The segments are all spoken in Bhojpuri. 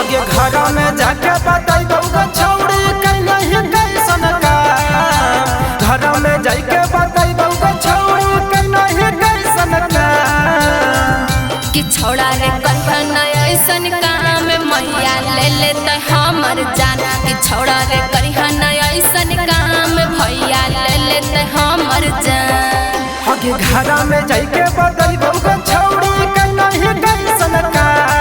आगे घर में जाके बताइबो छौड़ी कहीं कैसन काम। घर में जाके बताइबो छौड़ी कहीं कैसन काम। कि छौड़ा रे कहिया न ऐसन काम मैया ले लेते हमर जान। कि छौड़ा रे कहिया न ऐसन काम भैया ले लेते हमर जान। आगे घर में जाके बताइबो छौड़ी कहीं कैसन काम।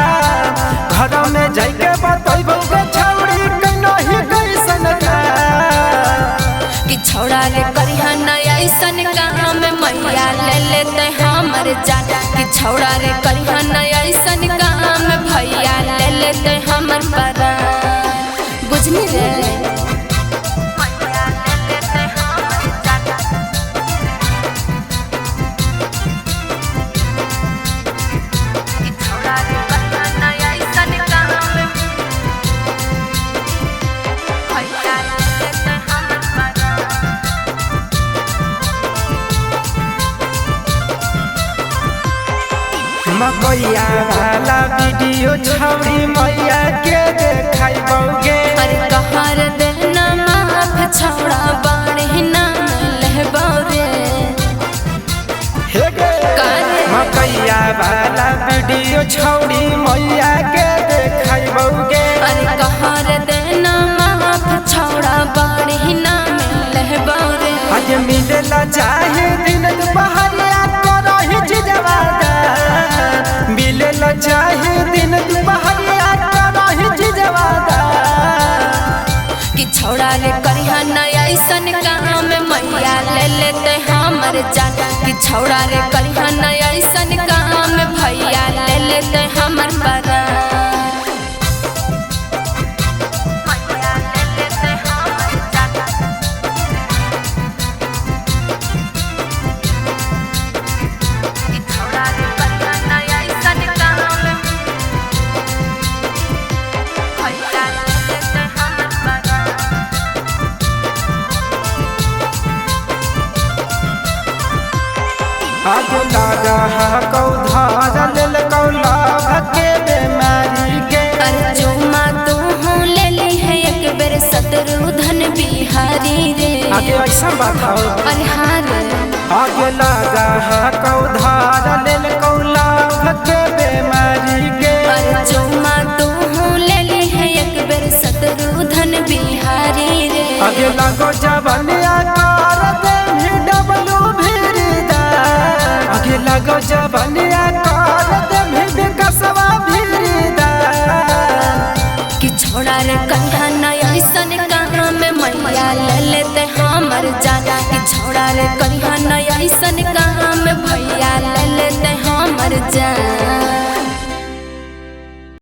घर में जाके बताइबो छौड़ी कहीं कैसन काम। कि छौड़ा रे कहिया न ऐसन काम मैया ले लेते हमर जान। कि छौड़ा रे कहिया न ऐसन काम भैया ले लेते हमर परान। बुझनी रे मकैया वाला वीडियो छौड़ी मैया के देखाइबोगे। अरे कहर देना माफ छौड़ा बाड़ी ना लेबो रे। हे गे मकैया वाला वीडियो छौड़ी मैया के देखाइबोगे। अरे कहर देना माफ छौड़ा बाड़ी ना लेबो रे। आज मिलेला चाहे दिन दुपहरिया करही जिजवादा। मिलेला चाहे दिन दुपहरिया करही जिजवादा। कि छौड़ा रे कहिया न ऐसन काम मैया ले लेते हमर जान। कि छौड़ा रे कहिया न ऐसन काम भैया ले लेते हमर परान। आज लागा कौधार लेल कौला भके बेमारी के। अरे चुमा तू ले ली है एक बेर शत्रुधन बिहारी रे। आगे ऐसा बात हो अरे हाँ रे आगे लागा कौधार लेल कौला भके बेमारी के। अरे चुमा तू ले ली है एक बेर शत्रुधन बिहारी रे। आगे लागो जवनिया कर दे भी डबलू भिरदा। आगे लागो जवनिया कर दे भी कसवा भिरदा। कि छौड़ा रे कहिया न ऐसन काम मैया ले लेते हमर जान। कि छौड़ा रे कहिया न ऐसन काम भैया ले लेते हमर जान।